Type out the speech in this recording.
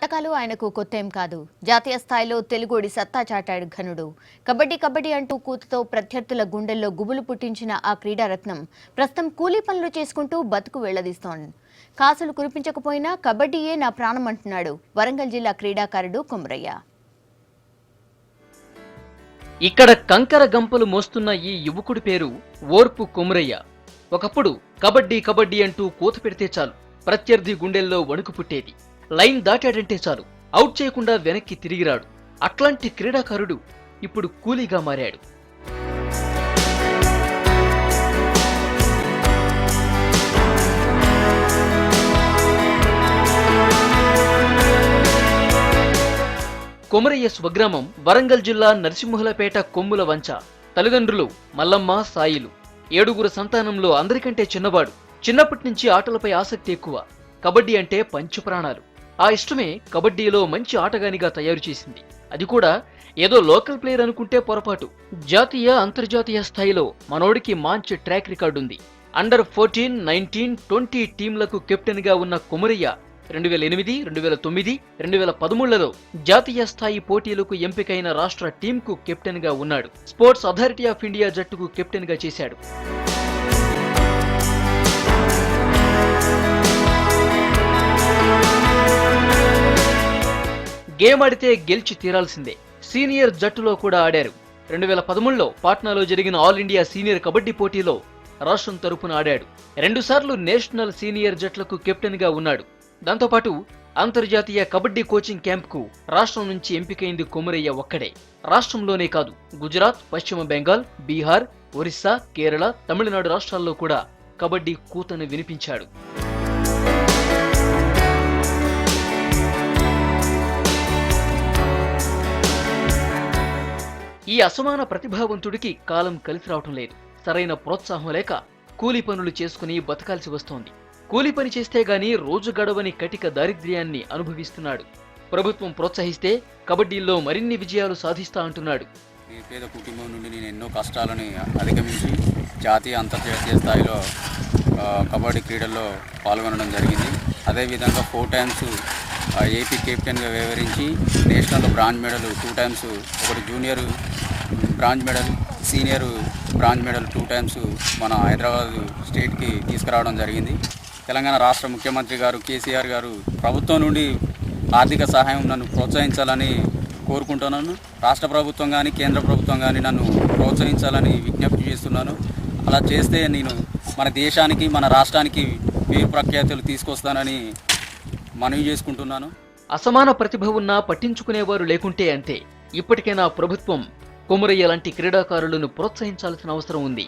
పథకాలు ఆయనకు కొత్తేం కాదు. జాతీయ స్థాయిలో తెలుగోడి సత్తా చాటాడు ఘనుడు. కబడ్డీ అంటూ కూతుతో ప్రత్యర్థుల గుండెల్లో గుబులు పుట్టించిన ఆ క్రీడారత్నం ప్రస్తుతం కూలీ పనులు చేసుకుంటూ బతుకు వెళ్లదీస్తోంది. కాసులు కురిపించకపోయినా కబడ్డీయే నా ప్రాణం అంటున్నాడు వరంగల్ జిల్లా క్రీడాకారుడు కొమరయ్య. ఇక్కడ కంకర గంపలు మోస్తున్న ఈ యువకుడి పేరు ఓర్పు కొమరయ్య. ఒకప్పుడు కబడ్డీ అంటూ కూత పెడితే చాలు ప్రత్యర్థి గుండెల్లో వణుకు పుట్టేది. లైన్ దాటాడంటే చాలు అవుట్ చేయకుండా వెనక్కి తిరిగిరాడు. అట్లాంటి క్రీడాకారుడు ఇప్పుడు కూలీగా మారాడు. కొమరయ్య స్వగ్రామం వరంగల్ జిల్లా నరసింహులపేట కొమ్ముల వంచ. తల్లిదండ్రులు మల్లమ్మ, సాయిలు. 7గురు సంతానంలో అందరికంటే చిన్నవాడు. చిన్నప్పటి నుంచి ఆటలపై ఆసక్తి ఎక్కువ. కబడ్డీ అంటే పంచప్రాణాలు. ఆ ఇష్టమే కబడ్డీలో మంచి ఆటగానిగా తయారు చేసింది. అది కూడా ఏదో లోకల్ ప్లేయర్ అనుకుంటే పొరపాటు. జాతీయ, అంతర్జాతీయ స్థాయిలో మనోడికి మంచి ట్రాక్ రికార్డు ఉంది. అండర్ 14, 19, 20 టీంలకు కెప్టెన్ గా ఉన్న కొమరయ్య 2008, 2009, 2013లలో జాతీయ స్థాయి పోటీలకు ఎంపికైన రాష్ట్ర టీంకు కెప్టెన్ గా ఉన్నాడు. స్పోర్ట్స్ అథారిటీ ఆఫ్ ఇండియా జట్టుకు కెప్టెన్ గా చేశాడు. గేమ్ ఆడితే గెలిచి తీరాల్సిందే. సీనియర్ జట్టులో కూడా ఆడారు. 2013లో పాట్నాలో జరిగిన ఆల్ ఇండియా సీనియర్ కబడ్డీ పోటీలో రాష్ట్రం తరపున ఆడాడు. 2 సార్లు నేషనల్ సీనియర్ జట్లకు కెప్టెన్ గా ఉన్నాడు. దాంతోపాటు అంతర్జాతీయ కబడ్డీ కోచింగ్ క్యాంప్కు రాష్ట్రం నుంచి ఎంపికైంది కొమరయ్య ఒక్కడే. రాష్ట్రంలోనే కాదు, గుజరాత్, పశ్చిమ బెంగాల్, బీహార్, ఒరిస్సా, కేరళ, తమిళనాడు రాష్ట్రాల్లో కూడా కబడ్డీ కూతను వినిపించాడు. ఈ అసమాన ప్రతిభావంతుడికి కాలం కలిసి రావటం లేదు. సరైన ప్రోత్సాహం లేక కూలీ పనులు చేసుకుని బతకాల్సి వస్తోంది. కూలీ పని చేస్తే గానీ రోజు గడవని కటిక దారిద్ర్యాన్ని అనుభవిస్తున్నాడు. ప్రభుత్వం ప్రోత్సహిస్తే కబడ్డీలో మరిన్ని విజయాలు సాధిస్తా అంటున్నాడు. పేద కుటుంబం నుండి నేను ఎన్నో కష్టాలని అధిగమించి జాతీయ, అంతర్జాతీయ స్థాయిలో కబడ్డీ క్రీడల్లో పాల్గొనడం జరిగింది. అదేవిధంగా 4 టైమ్స్ ఏపీ కెప్టెన్గా వ్యవహరించి నేషనల్ బ్రాంజ్ మెడల్ 2 టైమ్స్, ఒకటి junior bronze medal, senior bronze medal 2 times మన హైదరాబాద్ స్టేట్కి తీసుకురావడం జరిగింది. తెలంగాణ రాష్ట్ర ముఖ్యమంత్రి గారు కేసీఆర్ గారు ప్రభుత్వం నుండి ఆర్థిక సహాయం నన్ను ప్రోత్సహించాలని కోరుకుంటున్నాను. రాష్ట్ర ప్రభుత్వం కానీ కేంద్ర ప్రభుత్వం కానీ నన్ను ప్రోత్సహించాలని విజ్ఞప్తి చేస్తున్నాను. అలా చేస్తే నేను మన దేశానికి, మన రాష్ట్రానికి పేరు ప్రఖ్యాతులు తీసుకొస్తానని మనవి చేసుకుంటున్నాను. అసమాన ప్రతిభ ఉన్నా పట్టించుకునేవారు లేకుంటే అంతే. ఇప్పటికైనా ప్రభుత్వం కొమరయ్య లాంటి క్రీడాకారులను ప్రోత్సహించాల్సిన అవసరం ఉంది.